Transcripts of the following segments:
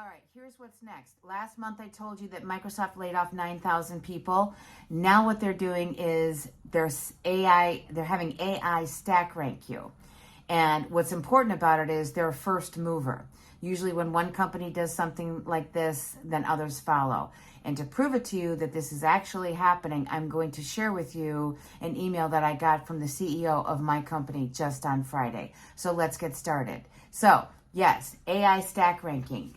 All right, here's what's next. Last month I told you that Microsoft laid off 9,000 people. Now what they're doing is they're having AI stack rank you. And what's important about it is they're a first mover. Usually when one company does something like this, then others follow. And to prove it to you that this is actually happening, I'm going to share with you an email that I got from the CEO of my company just on Friday. So let's get started. So yes, AI stack ranking.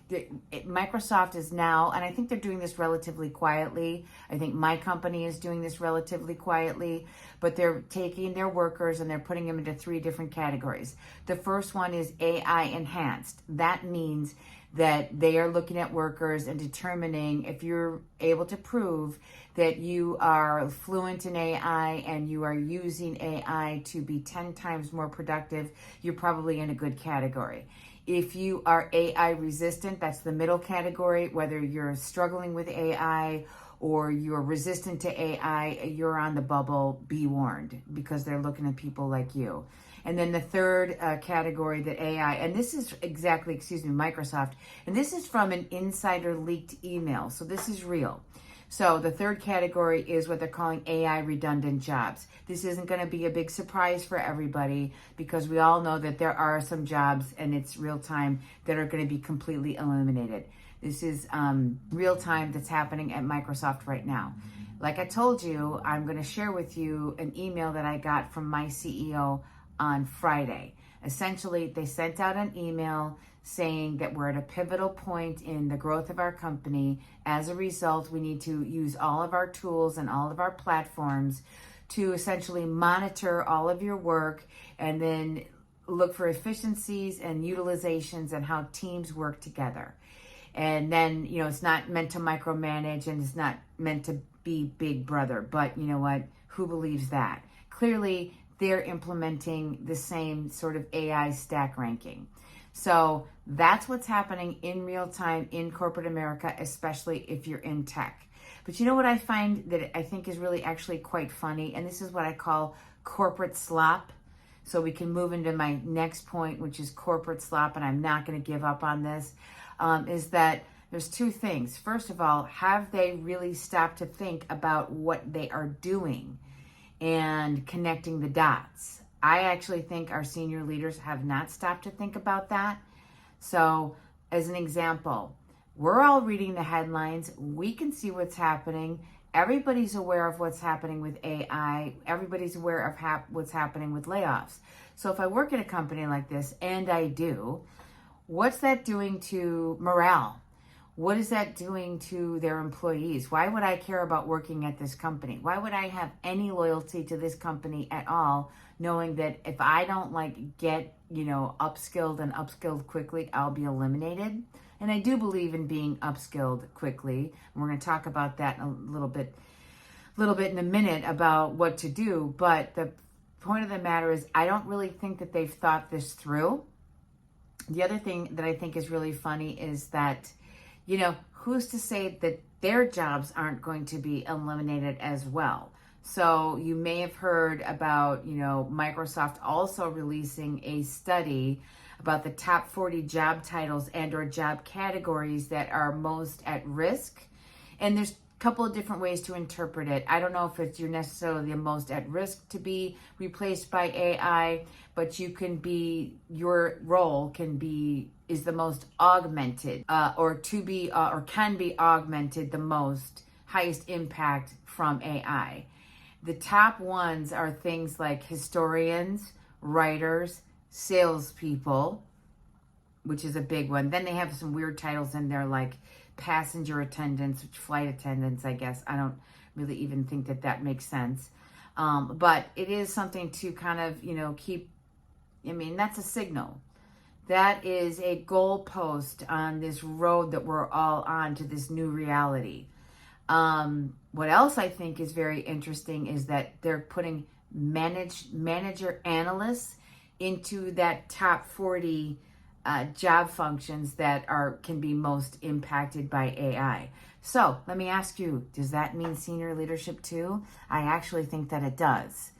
Microsoft is now, and I think they're doing this relatively quietly. I think my company is doing this relatively quietly, but they're taking their workers and they're putting them into 3 different categories. The first one is AI enhanced. That means that they are looking at workers and determining if you're able to prove that you are fluent in AI and you are using AI to be 10 times more productive, you're probably in a good category. If you are AI resistant, that's the middle category. Whether you're struggling with AI or you're resistant to AI, you're on the bubble, be warned, because they're looking at people like you. And then the third category, that AI, and this is Microsoft, and this is from an insider leaked email, so this is real. So the third category is what they're calling AI redundant jobs. This isn't going to be a big surprise for everybody because we all know that there are some jobs, and it's real time, that are going to be completely eliminated. This is real time that's happening at Microsoft right now. Like I told you, I'm going to share with you an email that I got from my CEO on Friday. Essentially, they sent out an email saying that we're at a pivotal point in the growth of our company. As a result, we need to use all of our tools and all of our platforms to essentially monitor all of your work and then look for efficiencies and utilizations and how teams work together. And then, it's not meant to micromanage and it's not meant to be big brother, but you know what? Who believes that? Clearly, they're implementing the same sort of AI stack ranking. So that's what's happening in real time in corporate America, especially if you're in tech. But you know what I find that I think is really actually quite funny, and this is what I call corporate slop. So we can move into my next point, which is corporate slop, and I'm not going to give up on this, is that there's 2 things. First of all, have they really stopped to think about what they are doing and connecting the dots? I actually think our senior leaders have not stopped to think about that. So as an example, we're all reading the headlines. We can see what's happening. Everybody's aware of what's happening with AI. Everybody's aware of what's happening with layoffs. So if I work at a company like this, and I do, what's that doing to morale? What is that doing to their employees? Why would I care about working at this company? Why would I have any loyalty to this company at all, knowing that if I don't get, upskilled and upskilled quickly, I'll be eliminated? And I do believe in being upskilled quickly. And we're going to talk about that in a little bit in a minute about what to do. But the point of the matter is, I don't really think that they've thought this through. The other thing that I think is really funny is that, who's to say that their jobs aren't going to be eliminated as well? So you may have heard about, Microsoft also releasing a study about the top 40 job titles and or job categories that are most at risk. And there's a couple of different ways to interpret it. I don't know if you're necessarily the most at risk to be replaced by AI, but your role is the most augmented, or can be augmented the most, highest impact from AI. The top ones are things like historians, writers, salespeople, which is a big one. Then they have some weird titles in there like passenger attendants, flight attendants, I guess. I don't really even think that makes sense. But it is something to kind of, keep, that's a signal. That is a goalpost on this road that we're all on to this new reality. What else I think is very interesting is that they're putting manager analysts into that top 40 job functions that can be most impacted by AI. So let me ask you, does that mean senior leadership too? I actually think that it does.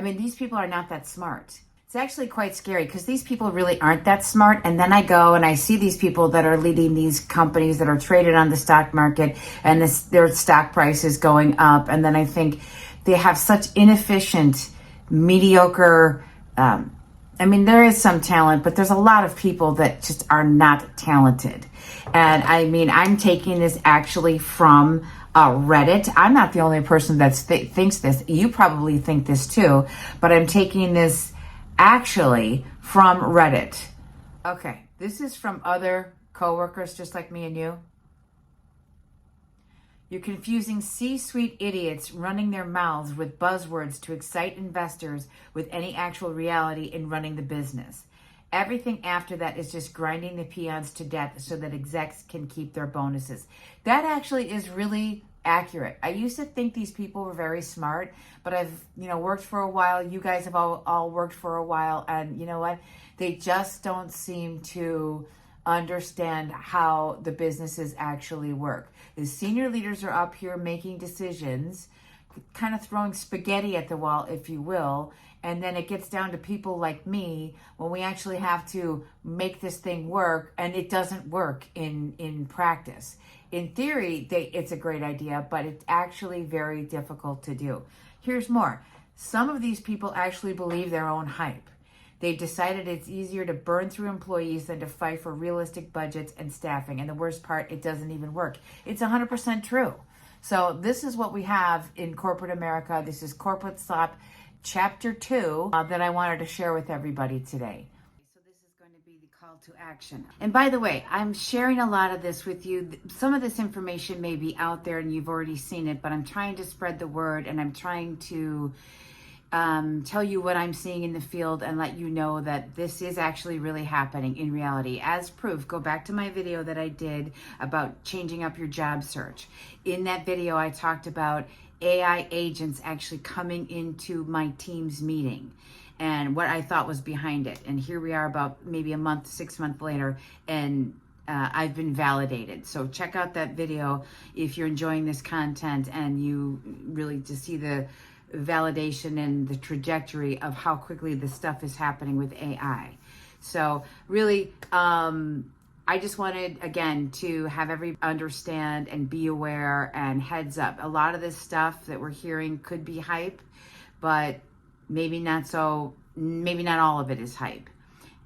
These people are not that smart. It's It's actually quite scary because these people really aren't that smart. And then I go and I see these people that are leading these companies that are traded on the stock market, and their stock price is going up. And then I think they have such inefficient, mediocre, there is some talent, but there's a lot of people that just are not talented. And I'm taking this actually from Reddit. I'm not the only person that thinks this. You probably think this too, but I'm taking this actually from Reddit. Okay, this is from other coworkers just like me and you. You're confusing C-suite idiots running their mouths with buzzwords to excite investors with any actual reality in running the business. Everything after that is just grinding the peons to death so that execs can keep their bonuses. That actually is really accurate. I used to think these people were very smart, but I've, worked for a while. You guys have all worked for a while, and you know what? They just don't seem to understand how the businesses actually work. The senior leaders are up here making decisions, kind of throwing spaghetti at the wall, if you will, and then it gets down to people like me when we actually have to make this thing work, and it doesn't work in practice. In theory, it's a great idea, but it's actually very difficult to do. Here's more. Some of these people actually believe their own hype. They've decided it's easier to burn through employees than to fight for realistic budgets and staffing. And the worst part, it doesn't even work. It's 100% true. So this is what we have in corporate America. This is Corporate Slop Chapter 2 that I wanted to share with everybody today. So this is going to be the call to action. And by the way, I'm sharing a lot of this with you. Some of this information may be out there and you've already seen it, but I'm trying to spread the word, and I'm trying to tell you what I'm seeing in the field and let you know that this is actually really happening in reality. As proof, go back to my video that I did about changing up your job search. In that video, I talked about AI agents actually coming into my team's meeting and what I thought was behind it. And here we are about maybe a month, 6 months later, and I've been validated. So check out that video if you're enjoying this content and you really to see the validation and the trajectory of how quickly this stuff is happening with AI. So really, I just wanted, again, to have everybody understand and be aware and heads up. A lot of this stuff that we're hearing could be hype, but maybe not so, maybe not all of it is hype.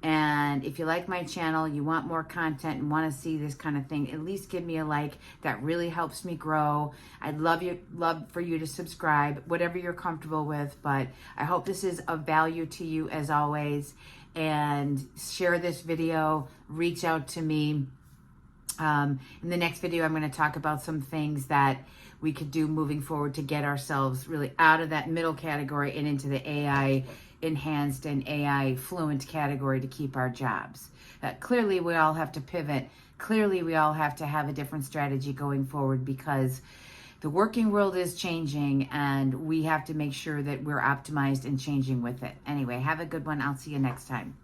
And if you like my channel, you want more content and want to see this kind of thing, at least give me a like. That really helps me grow. I'd love for you to subscribe, whatever you're comfortable with. But I hope this is of value to you as always. And share this video, reach out to me. In the next video, I'm going to talk about some things that we could do moving forward to get ourselves really out of that middle category and into the AI enhanced and AI fluent category to keep our jobs. Clearly, we all have to pivot. Clearly, we all have to have a different strategy going forward because the working world is changing and we have to make sure that we're optimized and changing with it. Anyway, have a good one. I'll see you next time.